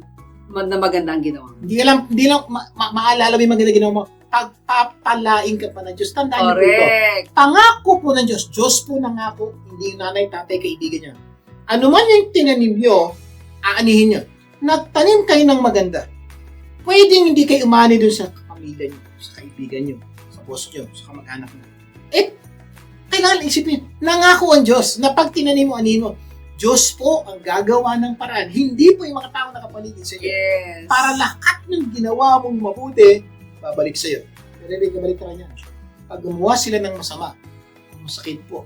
na magandang ginawa mo. Hindi lang maalala mo yung maganda ginawa mo. Pagpapalain ka pa ng Diyos. Tandaan niyo po ito. Correct. Pangako po ng Diyos. Diyos po nangako, hindi yung nanay, tatay, kaibigan niya. Ano man yung tinanim nyo, aanihin nyo. Nagtanim kayo ng maganda. Pwedeng hindi kayo umani dun sa pamilya nyo, sa kaibigan nyo, sa boss nyo, sa kamag-anak nyo. Kailangan isipin, nangako ang Diyos na pag tinanim mo, anin mo, Diyos po ang gagawa ng paraan. Hindi po yung mga tao nakapaligid sa iyo. Yes. Para lahat ng ginawa mong mabuti, babalik sa iyo. Pero hindi ka balik ka niya. Pag gumawa sila ng masama, masakit po,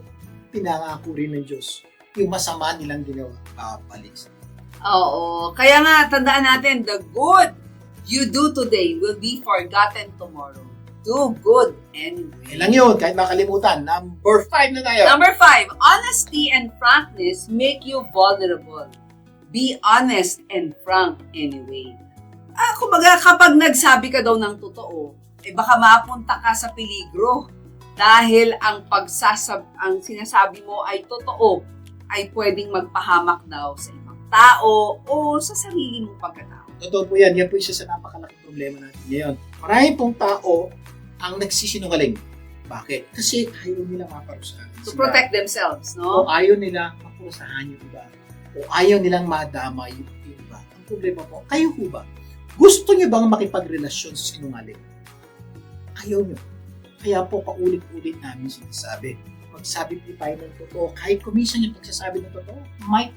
pinangako rin ng Diyos. Yung masama nilang ginawa, babalik sa iyo. Oo. Kaya nga, tandaan natin, the good you do today will be forgotten tomorrow. Do good anyway. Kailan yun, kahit makalimutan. Number 5 na tayo. Number 5, honesty and frankness make you vulnerable. Be honest and frank anyway. Kumbaga, kapag nagsabi ka daw ng totoo, baka mapunta ka sa peligro. Dahil ang sinasabi mo ay totoo, ay pwedeng magpahamak daw sa ibang tao o sa sarili mong pagkatao. Totoo po yan. Yan po isa sa napakalaking problema natin ngayon. Marami pong tao ang nagsisinungaling. Bakit? Kasi ayaw nila maparusahan. To protect themselves, no? O ayaw nila maparusahan yung iba. O ayaw nilang madama yung iba. Ang problema po, kayo po ba? Gusto niyo bang makipagrelasyon sa sinungaling? Ayaw niyo. Kaya po paulit-ulit namin sinasabi. Magsabi po tayo ng totoo. Kahit kumisan yung pagsasabi ng totoo, might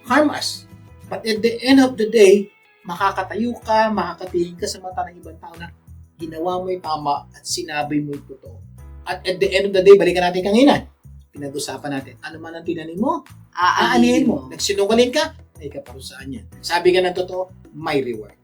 harm us. But at the end of the day, makakatayo ka, makakatingin ka sa mata ng ibang tao na ginawa mo yung tama at sinabi mo yung totoo. At the end of the day, balikan natin kanina. Pinag-usapan natin, ano man ang tinanim mo, aanihin mo. Nagsinungaling ka, may kaparusahan yan. Sabi ka ng totoo, may reward.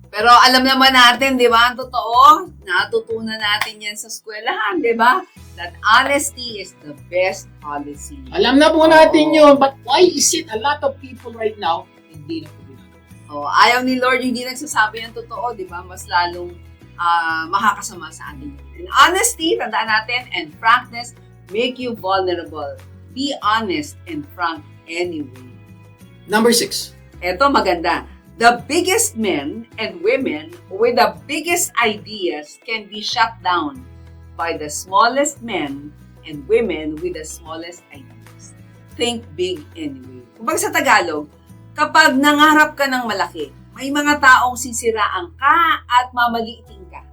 Pero alam naman natin, di ba, ang totoo, natutunan natin yan sa eskwelahan, di ba? That honesty is the best policy. Alam na po natin yun, but why is it a lot of people right now, hindi na po ginagawa? Ayaw ni Lord hindi nagsasabi ng totoo, di ba? Mas lalong makakasama sa atin. And honesty, tandaan natin, and frankness make you vulnerable. Be honest and frank anyway. Number 6. Eto maganda. The biggest men and women with the biggest ideas can be shut down by the smallest men and women with the smallest ideas. Think big anyway. Kumbaga sa Tagalog, kapag nangarap ka ng malaki, may mga taong sisiraan ka at mamaliitin ka.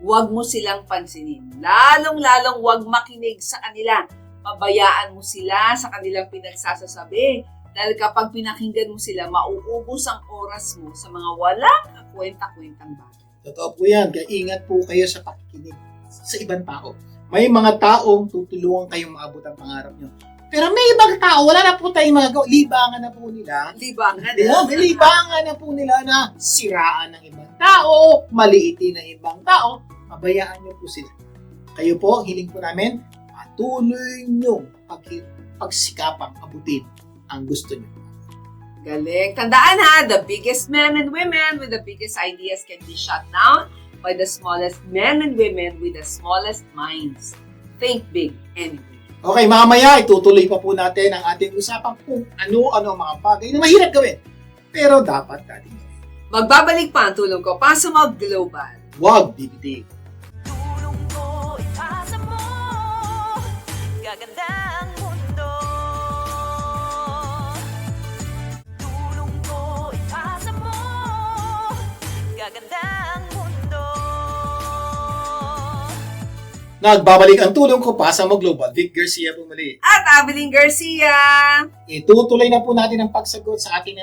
Huwag mo silang pansinin. Lalong-lalong huwag makinig sa kanila. Pabayaan mo sila sa kanilang pinagsasasabi. Dahil kapag pinakinggan mo sila, mauubos ang oras mo sa mga walang kakwenta-kwentang bagay. Totoo po yan. Kaya ingat po kayo sa pakikinig sa ibang tao. May mga taong tutulungan kayong maabot ang pangarap nyo. Pero may ibang tao, wala na po tayong magagawa. Libangan na po nila. Libangan May libangan na po nila na siraan ng ibang tao, maliitin ng ibang tao. Pabayaan nyo po sila. Kayo po, hiling po namin, patuloy nyo pagsikapang abutin ang gusto nyo. Galing. Tandaan ha, the biggest men and women with the biggest ideas can be shut down by the smallest men and women with the smallest minds. Think big anyway. Okay, mamaya itutuloy pa po natin ang ating usapan kung ano-ano ang mga bagay na mahirap gawin. Pero dapat natin gawin. Magbabalik pa ang tulong ko para sa mga global. Huwag bibitig. Tulong ko ipasa mo, gaganda ang mundo. Tulong ko ipasa mo, gaganda ang mundo. Nagbabalik ang tulong ko pa sa Global. Vic Garcia po muli. At Evelyn Garcia. Itutuloy na po natin ang pagsagot sa ating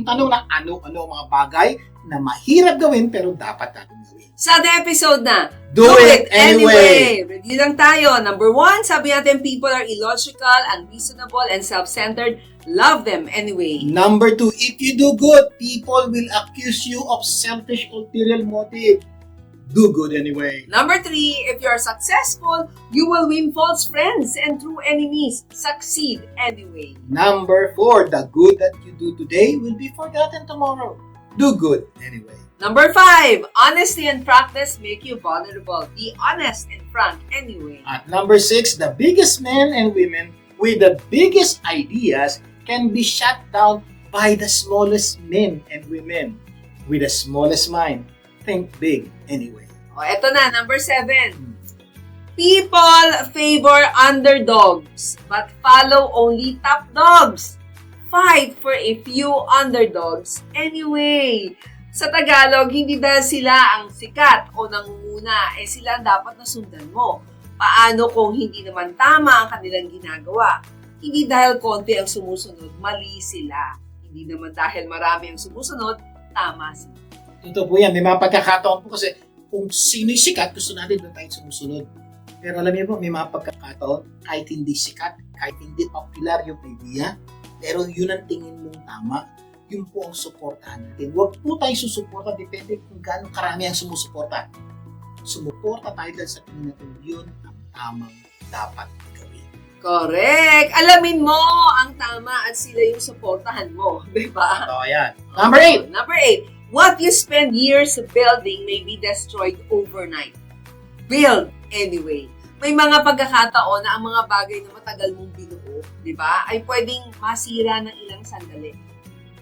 tanong na ano-ano ang mga bagay na mahirap gawin pero dapat natin gawin. Sa episode na, Do it anyway! Review lang tayo. Number 1, sabi natin people are illogical, unreasonable, and self-centered. Love them anyway. Number 2, if you do good, people will accuse you of selfish ulterior motive. Do good anyway. Number 3, if you are successful, you will win false friends and true enemies. Succeed anyway. Number 4, the good that you do today will be forgotten tomorrow. Do good anyway. Number 5, honesty and frankness make you vulnerable. Be honest and frank anyway. At number 6, the biggest men and women with the biggest ideas can be shut down by the smallest men and women with the smallest mind. Think big anyway. O, eto na, number 7. People favor underdogs, but follow only top dogs. Fight for a few underdogs anyway. Sa Tagalog, hindi dahil sila ang sikat o nangunguna, sila ang dapat na sundan mo. Paano kung hindi naman tama ang kanilang ginagawa? Hindi dahil konti ang sumusunod, mali sila. Hindi naman dahil marami ang sumusunod, tama sila. Ito po yan, may mga pagkakataon po kasi kung sino'y sikat, gusto natin doon tayo sumusunod. Pero alam niyo po, may mga pagkakataon, kahit hindi sikat, kahit hindi popular yung idea, pero yun ang tingin mong tama, yun po ang suportahan natin. Huwag po tayo susuporta, depende kung gaano karami ang sumusuporta. Sumuporta tayo dahil sa tingin natin, yun ang tamang dapat gawin. Correct! Alamin mo ang tama at sila yung suportahan mo, di ba? So, ayan. Number 8. Number 8. What you spend years building may be destroyed overnight. Build anyway. May mga pagkakataon na ang mga bagay na matagal mong binuo, di ba, ay pwedeng masira ng ilang sandali.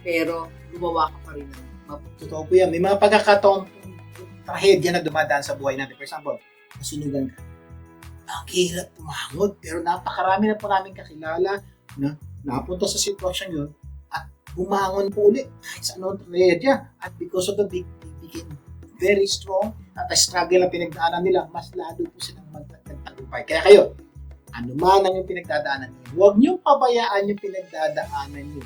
Pero gumawa ka pa rin ng Totoo po yan. May mga pagkakataon trahedya na dumadaan sa buhay natin. For example, masunugan ka. Ang hirap pumangon, pero napakarami na po namin kakilala na napunta sa sitwasyon yun at bumangon po ulit kahit sa anong trahedya. At because of that, they became very strong at ang struggle na pinagdaanan nila, mas lalo po silang magtagumpay. Kaya kayo, ano man ang yung pinagdadaanan niyo, huwag niyong pabayaan yung pinagdadaanan niyo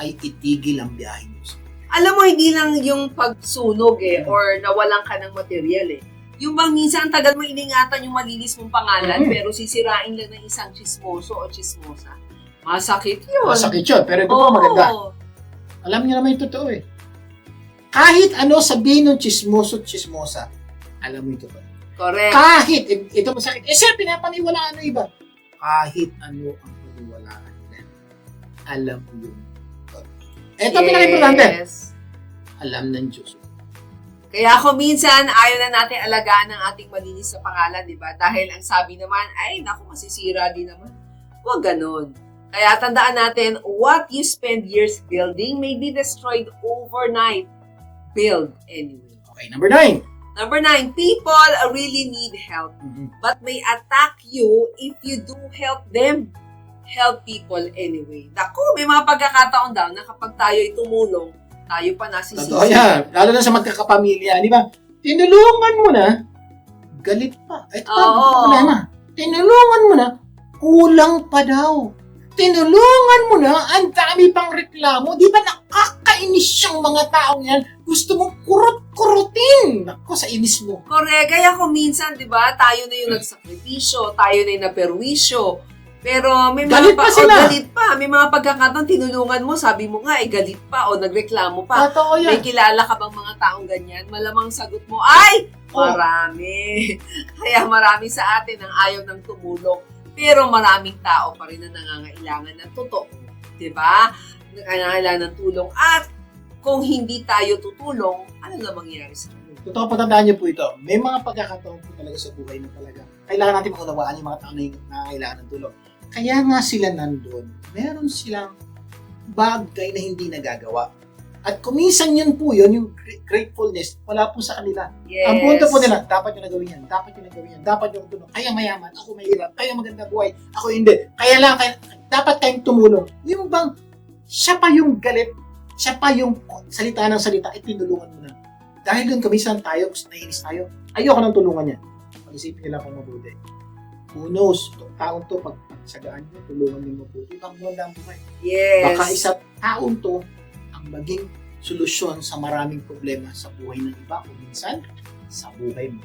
ay itigil ang biyahe niyo. Alam mo, hindi lang yung pagsunog or nawalan ka ng material Yung bang minsan ang tagal mo iningatan yung malinis mong pangalan pero sisirain lang ng isang chismoso o chismosa. Masakit yun. Masakit yun, pero ito po maganda. Alam niyo naman yung totoo Kahit ano sabihin ng chismoso at chismosa, alam mo yung totoo. Correct. Kahit, ito masakit. Sir, pinapaniwalaan ng iba. Kahit ano ang paniwalaan nila, alam mo yung totoo. Ito pinaka-importante. Alam ng Diyos. Kaya kung minsan, ayaw na natin alagaan ang ating malinis na pangalan, di ba? Dahil ang sabi naman, ay, naku, masisira din naman. Huwag ganun. Kaya tandaan natin, what you spend years building may be destroyed overnight. Build anyway. Okay, number 9. Number 9, people really need help, but may attack you if you do help them. Help people anyway. Naku, may mga pagkakataon daw na kapag tayo ay tumulong, tayo pa nasisisi. Totoo yan. Lalo na sa magkakapamilya, di ba? Tinulungan mo na, galit pa. Ito pa, problema. Tinulungan mo na, kulang pa daw. Tinulungan mo na, ang dami pang reklamo. Di ba nakakainis yung mga taong yan? Gusto mong kurot-kurutin. Naku, sa inis mo. Correct. Kaya kung minsan, di ba, tayo na yung nagsakripisyo, tayo na yung naperwisyo. Pero may galit mga pa sila. Galit pa. May mga pagkakataon, tinulungan mo, sabi mo nga, galit pa o nagreklamo pa. Totoo yan. May kilala ka bang mga taong ganyan? Malamang sagot mo, ay, Marami. Kaya marami sa atin ang ayaw ng tumulong. Pero maraming tao pa rin na nangangailangan ng totoo. Diba? Nangangailangan ng tulong. At kung hindi tayo tutulong, ano na mangyayari sa kanila? Totoo, patandaan niyo po ito. May mga pagkakataon po talaga sa buhay na talaga kailangan natin maunawaan yung mga tao na nangangailangan ng tulong. Kaya nga sila nandun. Meron silang bagay na hindi nagagawa. At kuminsan yun po yun, yung gratefulness, wala po sa kanila. Yes. Ang punto po nila, dapat yung nagawin yan, dapat yung nagawin yan, dapat yung tulong. Kaya mayaman, ako mahirap, kaya maganda buhay, ako hindi. Dapat kayong tumulong. Yung bang, siya pa yung galit, siya pa yung salita ng salita, itinulungan mo na. Dahil doon kuminsan tayo, nainis tayo, ayoko nang tulungan niya. Pag-isipin nila kung mabuti. Who knows, itong taon to, pag sagaan nyo, tulungan nyo mabuti, pag maganda ang buhay. Yes. Baka isa taon to ang maging solusyon sa maraming problema sa buhay ng iba o minsan sa buhay mo.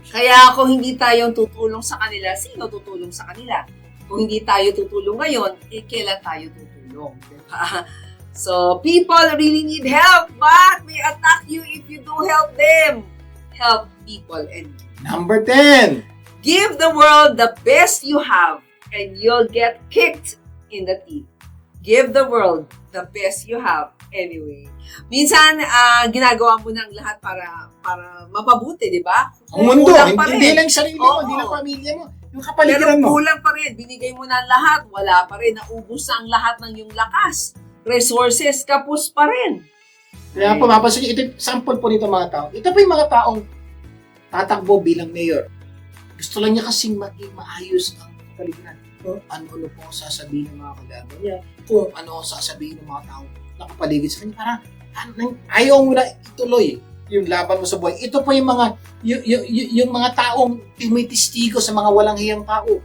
Kaya kung hindi tayo tutulong sa kanila, sino tutulong sa kanila? Kung hindi tayo tutulong ngayon, kailan tayo tutulong? Diba? So, people really need help, but may attack you if you do help them. Help people and Number 10. give the world the best you have and you'll get kicked in the teeth. Give the world the best you have anyway. Minsan, ginagawa mo ng lahat para mapabuti, di ba? Ang mundo, Kulang pa rin. hindi lang sarili mo, Oo. hindi lang pamilya mo, yung Pero kapaligiran mo. kulang pa rin. Binigay mo na lahat. Wala pa rin. Naubos na ang lahat ng yung lakas. Resources, kapos pa rin. Kaya po, mapasin nyo, ito yung sample po nito mga tao. Ito po yung mga taong tatakbo bilang mayor. Gusto lang niya kasing maging maayos ang kapaligiran. Kung ano-ano po ang sasabihin ng mga kalaban niya, kung ano ang sasabihin ng mga taong nakapaligid sa kanya, parang ayaw mo na ituloy yung laban mo sa buhay. Ito po yung mga yung mga taong tumitistigo sa mga walang hiyang tao.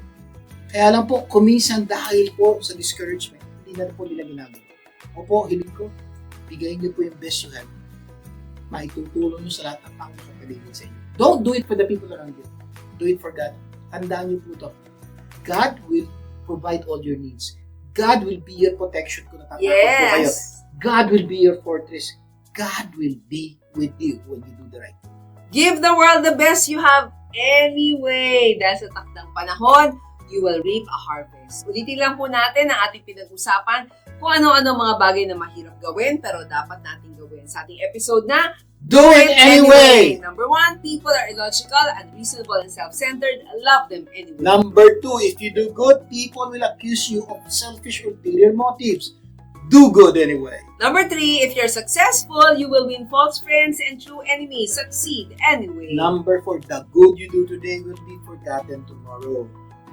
Kaya lang po, kuminsan dahil po sa discouragement, hindi na po nila ginagawa. Opo, hiling ko, bigay niyo po yung best you have. Maitutulong niyo sa lahat ng taong nakapaligid sa inyo. Don't do it for the people around you. Do it for God. Tandaan niyo po ito. God will provide all your needs. God will be your protection kung natatakot po kayo. Yes. God will be your fortress. God will be with you when you do the right thing. Give the world the best you have anyway. Dahil sa takdang panahon, you will reap a harvest. Ulitin lang po natin ang ating pinag-usapan kung ano-ano mga bagay na mahirap gawin pero dapat natin gawin sa ating episode na Do it anyway! Number 1, people are illogical, unreasonable, and self-centered. Love them anyway. Number 2, if you do good, people will accuse you of selfish or ulterior motives. Do good anyway. Number 3, if you're successful, you will win false friends and true enemies. Succeed anyway. Number 4, the good you do today will be forgotten tomorrow.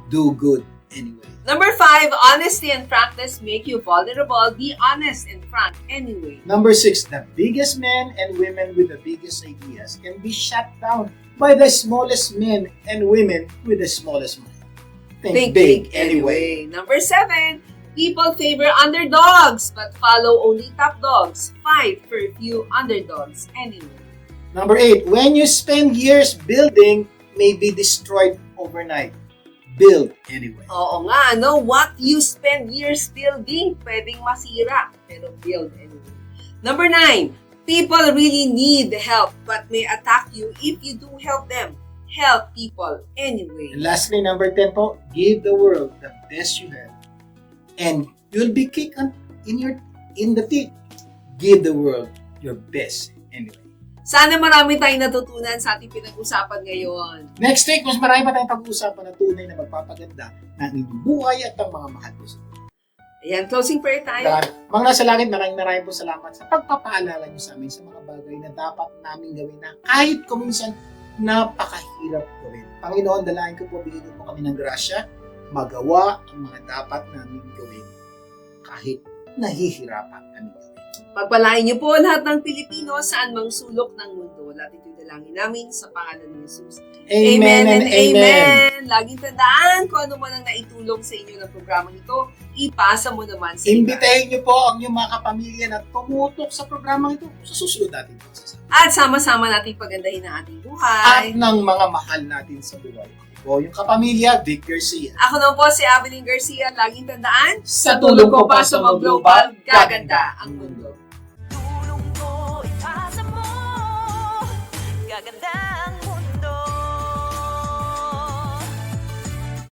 Do good anyway. Number 5, honesty and frankness make you vulnerable. Be honest and frank anyway. Number 6, the biggest men and women with the biggest ideas can be shut down by the smallest men and women with the smallest mind. Think big anyway. Number 7, people favor underdogs but follow only top dogs. Fight for few underdogs anyway. Number 8, when you spend years building may be destroyed overnight. Build anyway. Oo nga, no? What you spend years building, pwedeng masira, pero build anyway. Number 9, people really need help but may attack you if you do help them. Help people anyway. And lastly, number 10 po, give the world the best you have. And you'll be kicked in the teeth. Give the world your best anyway. Sana marami tayong natutunan sa ating pinag-usapan ngayon. Next week, mas marami pa tayong pag-uusapan na tunay na magpapaganda ng inyong buhay at ang mga mahal ko sa inyo. Ayan, closing prayer tayo. Mga nasa langit, maraming po salamat sa pagpapaalala niyo sa amin sa mga bagay na dapat namin gawin na kahit kuminsan napakahirap gawin. Panginoon, dalangin ko po, bigyan mo kami ng grasya, magawa ang mga dapat namin gawin kahit nahihirapan kami gawin. Pagpalain niyo po lahat ng Pilipino saan mang sulok ng mundo. Lahat ito'y dalangin namin sa pangalan ni Jesus. Amen and amen. Laging tandaan kung ano man ang naitulong sa inyo ng programang ito, ipasa mo naman sa iba. Imbitahin niyo po ang inyong mga kapamilya na tumutok sa programang ito sa susunod natin pagsasama. At sama-sama natin pagandahin ang ating At buhay. ng mga mahal natin sa buhay. Po yung kapamilya, Vic Garcia. Ako na po si Evelyn Garcia. Laging tandaan, Sa tulong ko pa sa mga global, gaganda ang mundo. Tulong ko ipasa mo. gaganda ang